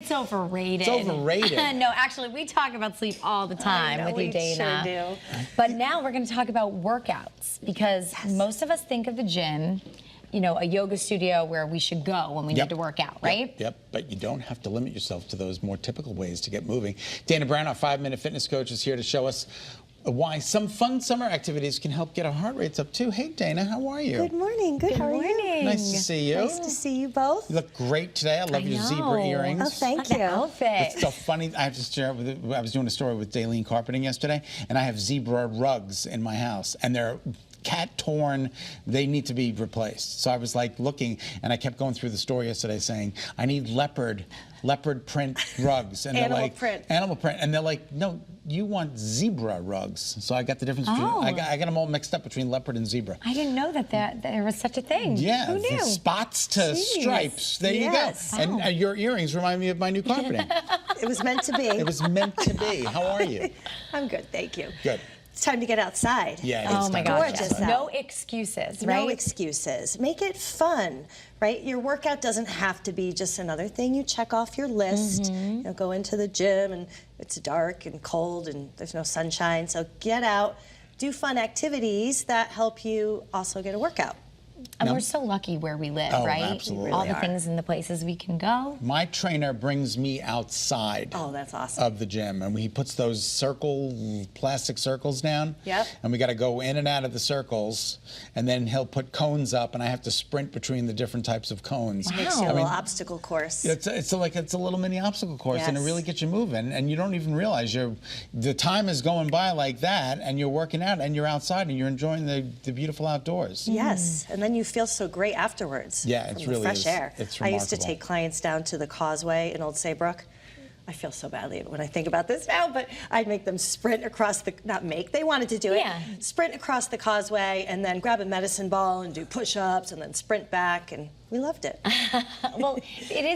It's overrated. It's overrated. No, actually, we talk about sleep all the time with you, Dana. We sure do. But now we're going to talk about workouts because most of us think of the gym, you know, a yoga studio where we should go when we need to work out, right? Yep, but you don't have to limit yourself to those more typical ways to get moving. Dana Brown, our 5-minute fitness coach, is here to show us why some fun summer activities can help get our heart rates up too. Hey Dana, how are you? Good morning. Good. How are you? Nice to see you. Nice to see you both. You look great today. I love your zebra earrings. Oh, thank you. The outfit. It's so funny. I have to share with I was doing a story with Daleen Carpeting yesterday, and I have zebra rugs in my house, and they're cat torn. They need to be replaced. So I was like looking, and I kept going through the store yesterday saying, I need leopard print rugs. And they're like, animal print. And they're like, no, you want zebra rugs. So I got the difference between, I got them all mixed up between leopard and zebra. I didn't know that there was such a thing. Yeah, who knew? Spots to stripes. There you go. Wow. And your earrings remind me of my new carpeting. It was meant to be. It was meant to be. How are you? I'm good, thank you. Good. It's time to get outside. Yeah, oh my gosh. Gorgeous. No excuses, right? No excuses. Make it fun, right? Your workout doesn't have to be just another thing you check off your list. You know, go into the gym and it's dark and cold and there's no sunshine. So get out, do fun activities that help you also get a workout. And we're so lucky where we live, right? Absolutely. All the things and the places we can go. My trainer brings me outside that's awesome. of the gym, and he puts those plastic circles down. Yep. And we got to go in and out of the circles, and then he'll put cones up, and I have to sprint between the different types of cones. Makes you a little obstacle course. It's a little mini obstacle course, and it really gets you moving, and you don't even realize the time is going by like that, and you're working out, and you're outside, and you're enjoying the beautiful outdoors. Yes, and then you feel so great afterwards. Yeah, from it really fresh is. air. It's I used to remarkable. take clients down to the Causeway in Old Saybrook. I feel so badly when I think about this now, but I'd make them sprint across they wanted to do it. Yeah. Sprint across the Causeway and then grab a medicine ball and do push-ups and then sprint back, and we loved it. Well,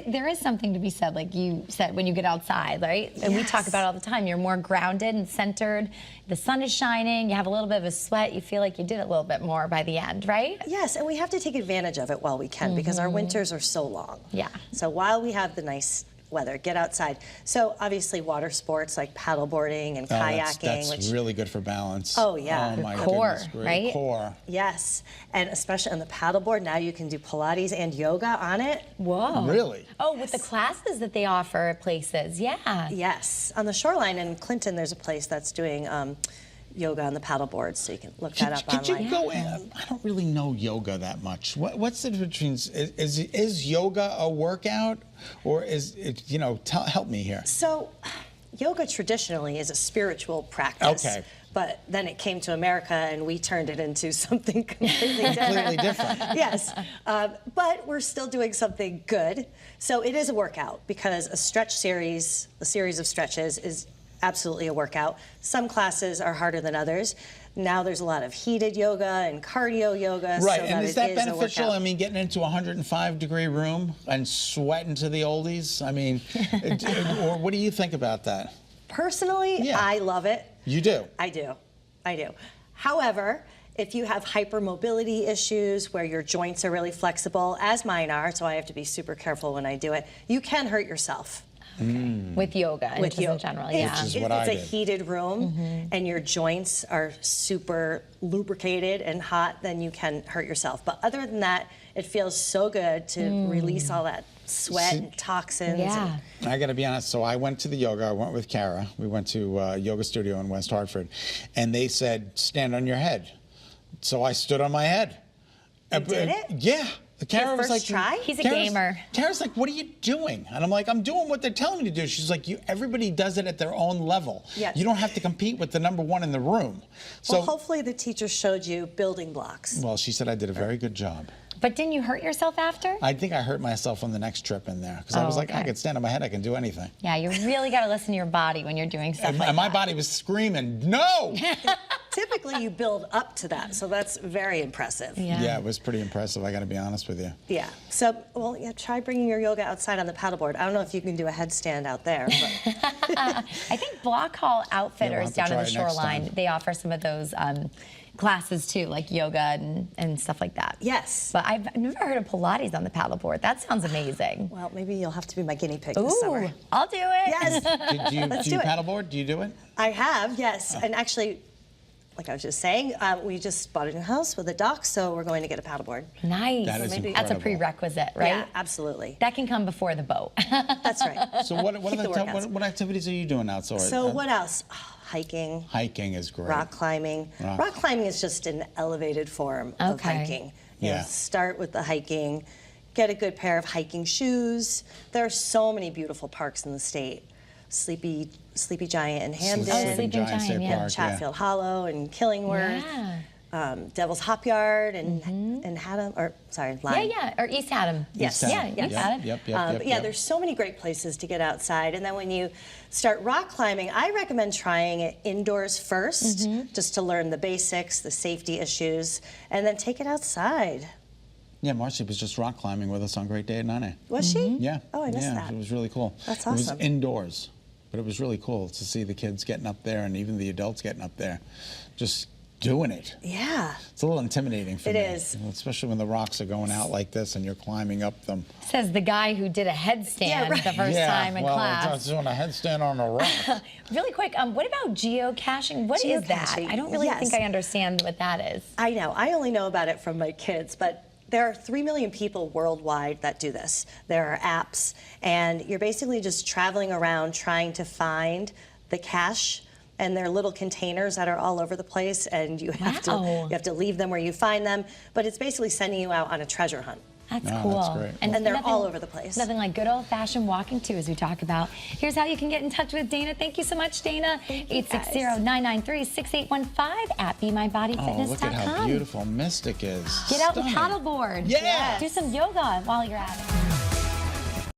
there is something to be said, like you said, when you get outside, right? And we talk about it all the time. You're more grounded and centered. The sun is shining. You have a little bit of a sweat. You feel like you did it a little bit more by the end, right? Yes, and we have to take advantage of it while we can because our winters are so long. Yeah. So while we have the nice weather, get outside. So obviously water sports like paddleboarding and kayaking. That's really good for balance. Oh yeah. Oh my core, goodness, right? Core. Yes, and especially on the paddleboard, now you can do Pilates and yoga on it. Whoa. Really? Oh, with the classes that they offer at places, yeah. Yes, on the shoreline in Clinton, there's a place that's doing yoga on the paddleboard, so you can look that up online. Could you go in? I don't really know yoga that much. What's the difference between, is yoga a workout, or is it, help me here. So, yoga traditionally is a spiritual practice. Okay. But then it came to America and we turned it into something completely different. Completely different. Yes, but we're still doing something good. So it is a workout because a series of stretches is absolutely a workout. Some classes are harder than others. Now there's a lot of heated yoga and cardio yoga. Right, so and is that beneficial? I mean, getting into a 105-degree room and sweating to the oldies? I mean, or what do you think about that? Personally, I love it. You do? I do. However, if you have hypermobility issues where your joints are really flexible, as mine are, so I have to be super careful when I do it, you can hurt yourself. With yoga in general, yeah. Which is If what it's I a did. heated room and your joints are super lubricated and hot, then you can hurt yourself. But other than that, it feels so good to release all that sweat and toxins. Yeah. I got to be honest. So I went to the yoga. I went with Kara. We went to a yoga studio in West Hartford, and they said, stand on your head. So I stood on my head. You did it? Yeah. Kara was like, try? He's a gamer. Kara's like, what are you doing? And I'm like, I'm doing what they're telling me to do. She's like, everybody does it at their own level. Yes. You don't have to compete with the #1 in the room. So, Well, hopefully the teacher showed you building blocks. well, she said I did a very good job. But didn't you hurt yourself after? I think I hurt myself on the next trip in there because I was like, I could stand on my head, I can do anything. Yeah, you really got to listen to your body when you're doing stuff like that. And my body was screaming, no! Typically, you build up to that, so that's very impressive. Yeah, it was pretty impressive, I got to be honest with you. Yeah. So, well, try bringing your yoga outside on the paddleboard. I don't know if you can do a headstand out there. But I think Block Hall Outfitters we'll have to down in try the it next shoreline, time. they offer some of those classes too, like yoga and stuff like that. Yes. But I've never heard of Pilates on the paddleboard. That sounds amazing. Well, maybe you'll have to be my guinea pig this summer. Ooh, I'll do it. Yes. Do you do it. paddleboard? Do you do it? I have, yes. And actually, like I was just saying, we just bought a new house with a dock, so we're going to get a paddleboard. Nice. That is That's a incredible. prerequisite, right? Yeah, absolutely. That can come before the boat. That's right. So what Keep the workouts. what activities are you doing outdoors? So what else? Oh, hiking, Hiking is great. rock climbing. Rock climbing is just an elevated form of Okay. hiking. You know, Yeah. start with the hiking, get a good pair of hiking shoes. There are so many beautiful parks in the state. Sleepy Giant in Hamden. Sleeping Giant, State yeah. Park, Chatfield Hollow and Killingworth. Yeah. Devil's Hop Yard and Haddam, or sorry, Yeah, Lyme. yeah. Or East Haddam. Yes. Yeah, Yes. East Haddam. Yep. But yeah, there's so many great places to get outside. And then when you start rock climbing, I recommend trying it indoors first, just to learn the basics, the safety issues, and then take it outside. Yeah, Marcy was just rock climbing with us on Great Day at 9A. Was she? Yeah. Oh, I missed yeah, that. It was really cool. That's It was awesome. indoors, but it was really cool to see the kids getting up there and even the adults getting up there, just doing it. Yeah. It's a little intimidating for It me. is. Especially when the rocks are going out like this and you're climbing up them. Says the guy who did a headstand Yeah, right. the first time in well, class. I was doing a headstand on a rock. Really quick, what about geocaching? What is that? Geocaching, I don't really yes. think I understand what that is. I know. I only know about it from my kids, but there are 3 million people worldwide that do this. There are apps, and you're basically just traveling around trying to find the cache. And they're little containers that are all over the place, and you have Wow. to leave them where you find them. But it's basically sending you out on a treasure hunt. That's No, cool. that's great. And they're all over the place. Nothing like good old-fashioned walking too, as we talk about. Here's how you can get in touch with Dana. Thank you so much, Dana. 860-993-6815 at Oh, BeMyBodyFitness.com. look at how beautiful Mystic is. Get out and Stunning. paddleboard. Yeah. Do some yoga while you're at it.